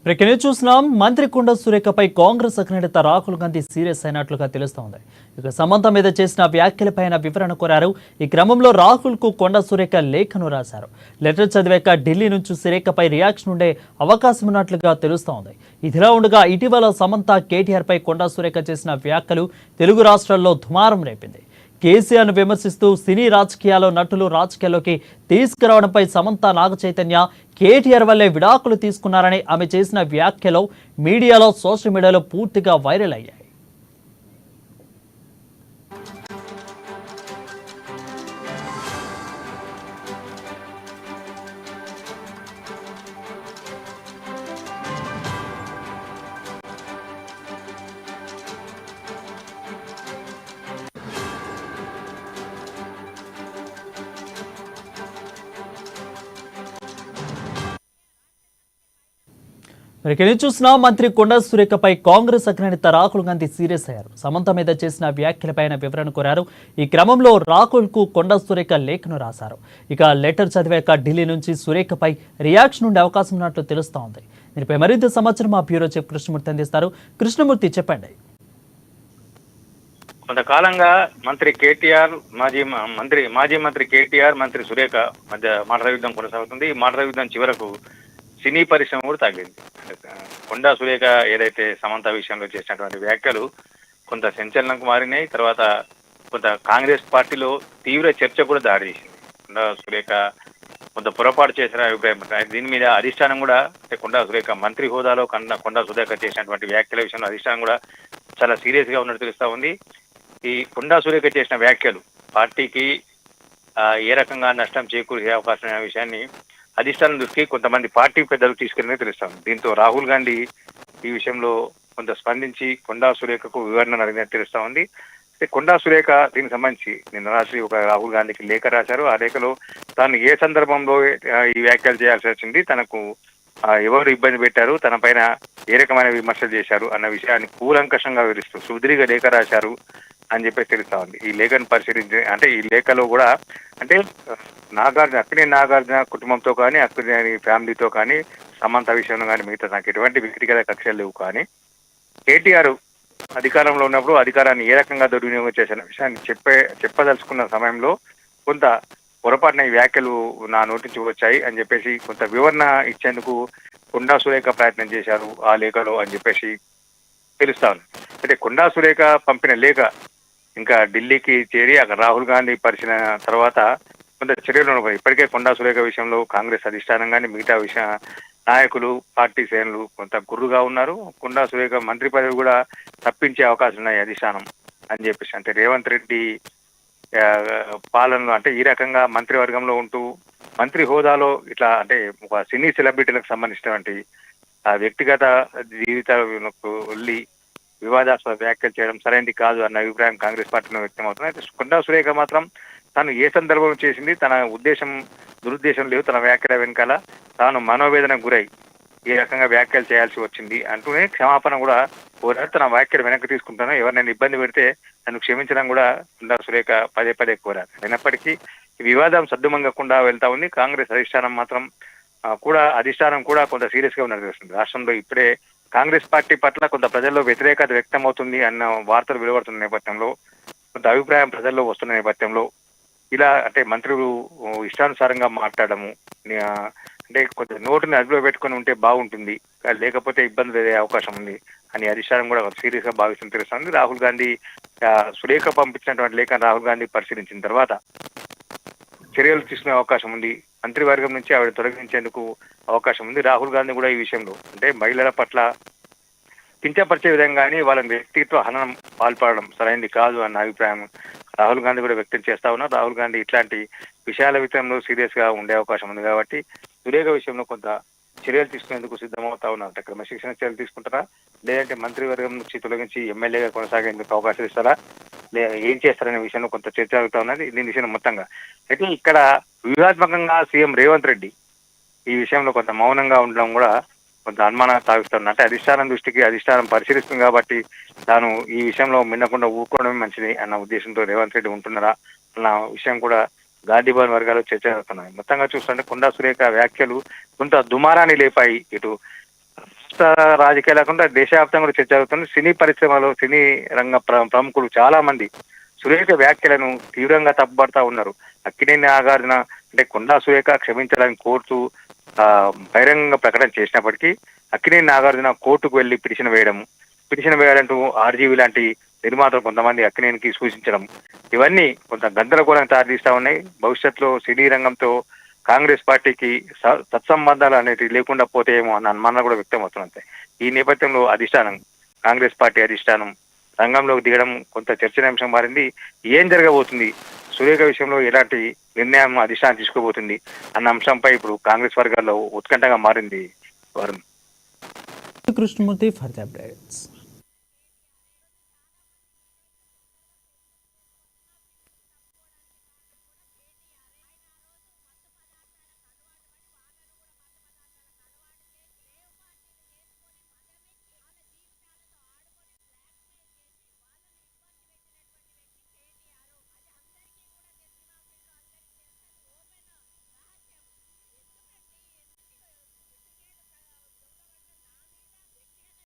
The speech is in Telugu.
ప్రక్కనే చూసినాం మంత్రి కొండ సురేఖపై కాంగ్రెస్ అధినేత రాహుల్ గాంధీ సీరియస్ అయినట్లుగా తెలుస్తోంది. ఇక సమంత మీద చేసిన వ్యాఖ్యలపైన వివరణ కోరారు. ఈ క్రమంలో రాహుల్ కు కొండ సురేఖ లేఖను రాశారు. లెటర్ చదివాక ఢిల్లీ నుంచి సురేఖపై రియాక్షన్ ఉండే అవకాశం ఉన్నట్లుగా తెలుస్తోంది. ఇదిలా ఉండగా ఇటీవల సమంత కేటీఆర్ పై కొండ సురేఖ చేసిన వ్యాఖ్యలు తెలుగు రాష్ట్రాల్లో దుమారం రేపింది. కేసీఆర్ను విమర్శిస్తూ సినీ రాజకీయాల్లో నటులు రాజకీయాల్లోకి తీసుకురావడంపై సమంత నాగచైతన్య కేటీఆర్ వల్లే విడాకులు తీసుకున్నారని ఆమె చేసిన వ్యాఖ్యలు మీడియాలో సోషల్ మీడియాలో పూర్తిగా వైరల్ అయ్యాయి. మరికెళ్ళి చూసిన మంత్రి కొండ సురేఖపై కాంగ్రెస్ అధినేత రాహుల్ గాంధీ సీరియస్ అయ్యారు. సమంత మీద చేసిన వ్యాఖ్యలపైన వివరణ కోరారు. ఈ క్రమంలో రాహుల్ కు కొండ సురేఖ లేఖను రాశారు. ఇక లెటర్ చదివాక ఢిల్లీ నుంచి సురేఖపై రియాక్షన్ ఉండే అవకాశం ఉన్నట్లు తెలుస్తోంది. దీనిపై మరింత సమాచారం మా బ్యూరో చీఫ్ కృష్ణమూర్తి అందిస్తారు. కృష్ణమూర్తి, చెప్పండి. కొంతకాలంగా మంత్రి కేటీఆర్ మాజీ మంత్రి కేటీఆర్ మంత్రి సురేఖ మధ్య మాటల యుద్ధం కొనసాగుతుంది. ఈ మాటల యుద్ధం చివరకు సినీ పరిశ్రమ కూడా తగ్గింది. కొండా సురేఖ ఏదైతే సమంత విషయంలో చేసినటువంటి వ్యాఖ్యలు కొంత సంచలనంకు మారినాయి. తర్వాత కొంత కాంగ్రెస్ పార్టీలో తీవ్ర చర్చ కూడా దారితీసింది. కొండా సురేఖ కొంత పొరపాటు చేసిన అభిప్రాయం. దీని మీద అధిష్టానం కూడా కొండా సురేఖ మంత్రి హోదాలో కొండా సురేఖ చేసినటువంటి వ్యాఖ్యల విషయంలో అధిష్టానం కూడా చాలా సీరియస్ గా ఉన్నట్టు తెలుస్తా ఉంది. ఈ కొండా సురేఖ చేసిన వ్యాఖ్యలు పార్టీకి ఏ రకంగా నష్టం చేకూరే అవకాశం అనే విషయాన్ని అధిష్టానం దృష్టికి కొంతమంది పార్టీ పెద్దలు తీసుకెళ్ళినే తెలుస్తాం. దీంతో రాహుల్ గాంధీ ఈ విషయంలో కొంత స్పందించి కొండా సురేఖకు వివరణ అడిగినట్టు తెలుస్తా ఉంది. కొండా సురేఖ దీనికి సంబంధించి నిన్న రాత్రి ఒక రాహుల్ గాంధీకి లేఖ రాశారు. ఆ లేఖలో తాను ఏ సందర్భంలో ఈ వ్యాఖ్యలు చేయాల్సి వచ్చింది, తనకు ఎవరు ఇబ్బంది పెట్టారు, తన పైన ఏ రకమైన విమర్శలు చేశారు అన్న విషయాన్ని కూలంకషంగా వివరిస్తూ సుదీర్ఘ లేఖ రాశారు అని చెప్పి తెలుస్తా ఉంది. ఈ లేఖను పరిశీలించి ఈ లేఖలో కూడా అక్కినేని నాగార్జున కుటుంబంతో కానీ అక్కినేని ఫ్యామిలీతో కానీ సమంత విషయంలో కానీ మిగతా నాకు ఎటువంటి వ్యక్తిగత కక్షలు లేవు, కానీ కేటీఆర్ అధికారంలో ఉన్నప్పుడు అధికారాన్ని ఏ రకంగా దుర్వినియోగం చేసిన విషయాన్ని చెప్పదలుచుకున్న సమయంలో కొంత పొరపాటున ఈ వ్యాఖ్యలు నా నోటి నుంచి వచ్చాయి అని చెప్పేసి కొంత వివరణ ఇచ్చేందుకు కొండా సురేఖ ప్రయత్నం చేశారు ఆ లేఖలో అని చెప్పేసి తెలుస్తాను. అంటే కొండా సురేఖ పంపిన లేఖ ఇంకా ఢిల్లీకి చేరి అక్కడ రాహుల్ గాంధీ పరిచిన తర్వాత కొంత చర్యలు ఉన్నాయి. ఇప్పటికే కొండా సురేఖ విషయంలో కాంగ్రెస్ అధిష్టానం కానీ మిగతా నాయకులు పార్టీ శ్రేణులు కొంత గుర్రుగా ఉన్నారు. కొండా సురేఖ మంత్రి పదవి కూడా తప్పించే అవకాశం ఉన్నాయి అధిష్టానం అని చెప్పేసి. అంటే రేవంత్ రెడ్డి పాలనలో ఈ రకంగా మంత్రివర్గంలో ఉంటూ మంత్రి హోదాలో ఇట్లా ఒక సినీ సెలబ్రిటీలకు సంబంధించినటువంటి వ్యక్తిగత జీవితాలకు వెళ్ళి వివాదాస్పద వ్యాఖ్యలు చేయడం సరైనది కాదు అన్న అభిప్రాయం కాంగ్రెస్ పార్టీలో వ్యక్తమవుతుంది. అయితే కొండా సురేఖ మాత్రం తాను ఏ సందర్భం చేసింది, తన దురుద్దేశం లేవు, తన వ్యాఖ్యల వెనకాల తాను మనోవేదనకు గురై ఏ రకంగా వ్యాఖ్యలు చేయాల్సి వచ్చింది అంటూనే క్షమాపణ కూడా కోరారు. తన వ్యాఖ్యలు వెనక్కి తీసుకుంటాను, ఎవరినైనా ఇబ్బంది పెడితే నన్ను క్షమించడం కూడా కొండా సురేఖ పదే పదే కోరారు. అయినప్పటికీ ఈ వివాదం సద్దుమంగకుండా వెళ్తా ఉంది. కాంగ్రెస్ అధిష్టానం కూడా కొంత సీరియస్ గా ఉన్నట్టు తెలుస్తుంది. రాష్ట్రంలో ఇప్పుడే కాంగ్రెస్ పార్టీ పట్ల కొంత ప్రజల్లో వ్యతిరేకత వ్యక్తం అవుతుంది అన్న వార్తలు వెలువడుతున్న నేపథ్యంలో, కొంత అభిప్రాయం ప్రజల్లో వస్తున్న నేపథ్యంలో ఇలా మంత్రులు ఇష్టానుసారంగా మాట్లాడము కొంచెం నోటిని అదుపులో పెట్టుకుని ఉంటే బాగుంటుంది, లేకపోతే ఇబ్బంది లేదే అవకాశం ఉంది అని అధిష్టానం కూడా సీరియస్ గా భావిస్తున్న తెలుస్తుంది. రాహుల్ గాంధీ సురేఖ పంపించినటువంటి లేఖను రాహుల్ గాంధీ పరిశీలించిన తర్వాత చర్యలు తీసుకునే అవకాశం ఉంది. మంత్రివర్గం నుంచి ఆవిడ తొలగించేందుకు అవకాశం ఉంది. రాహుల్ గాంధీ కూడా ఈ విషయంలో మహిళల పట్ల కించపరిచే విధంగానే వాళ్ళ వ్యక్తిత్వ హననం పాల్పడడం సరైనది కాదు అన్న అభిప్రాయం రాహుల్ గాంధీ కూడా వ్యక్తం చేస్తా ఉన్నారు. రాహుల్ గాంధీ ఇట్లాంటి విషయాల విషయంలో సీరియస్ గా ఉండే అవకాశం ఉంది కాబట్టి సురేఖ విషయంలో కొంత చర్యలు తీసుకునేందుకు సిద్ధమవుతా ఉన్నారు. క్రమశిక్షణ చర్యలు తీసుకుంటారా, లేదంటే మంత్రివర్గం నుంచి తొలగించి ఎమ్మెల్యేగా కొనసాగేందుకు అవకాశం ఇస్తారా, ఏం చేస్తారనే విషయంలో కొంత చర్చ అవుతా ఉన్నది. దీని విషయంలో మొత్తంగా అయితే ఇక్కడ వ్యూహాత్మకంగా సీఎం రేవంత్ రెడ్డి ఈ విషయంలో కొంత మౌనంగా ఉండడం కూడా కొంత అనుమానం సాగిస్తున్నారు. అధిష్టానం దృష్టికి అధిష్టానం పరిశీలిస్తుంది కాబట్టి తాను ఈ విషయంలో మిన్నకుండా ఊరుకోవడమే మంచిది అన్న ఉద్దేశంతో రేవంత్ రెడ్డి ఉంటున్నారా అన్న విషయం కూడా గాంధీ భవన్ వర్గాలు చర్చ జరుగుతున్నాయి. మొత్తంగా చూస్తుంటే కొండా సురేఖ వ్యాఖ్యలు కొంత దుమారాన్ని లేపాయి. ఇటు రాష్ట్ర రాజకీయాలు కాకుండా దేశవ్యాప్తంగా కూడా చర్చ జరుగుతుంది. సినీ పరిశ్రమలో సినీ రంగ ప్రముఖులు చాలా మంది సురేఖ వ్యాఖ్యలను తీవ్రంగా తప్పుపడతా ఉన్నారు. అక్కినేని నాగార్జున అంటే కొండా సురేఖ క్షమించాలని కోరుతూ బహిరంగ ప్రకటన చేసినప్పటికీ అక్కినేని నాగార్జున కోర్టుకు వెళ్లి పిటిషన్ వేయాలంటూ ఆర్జీవీ లాంటి నిర్మాతలు కొంతమంది అక్కినేనికి సూచించడం, ఇవన్నీ కొంత గందరగోళానికి దారితీస్తా ఉన్నాయి. భవిష్యత్తులో సినీ రంగంతో కాంగ్రెస్ పార్టీకి సత్సంబంధాలు అనేవి లేకుండా పోతాయేమో అన్న అనుమానాలు కూడా వ్యక్తం అవుతున్నాయి. ఈ నేపథ్యంలో కాంగ్రెస్ పార్టీ అధిష్టానం రంగంలోకి దిగడం కొంత చర్చనీయాంశం మారింది. ఏం జరగబోతుంది, సురేఖ విషయంలో ఎలాంటి నిర్ణయం అధిష్టానం తీసుకోబోతుంది అన్న అంశంపై ఇప్పుడు కాంగ్రెస్ వర్గాల్లో ఉత్కంఠగా మారింది. Varun. Krishnamurthy for the updates.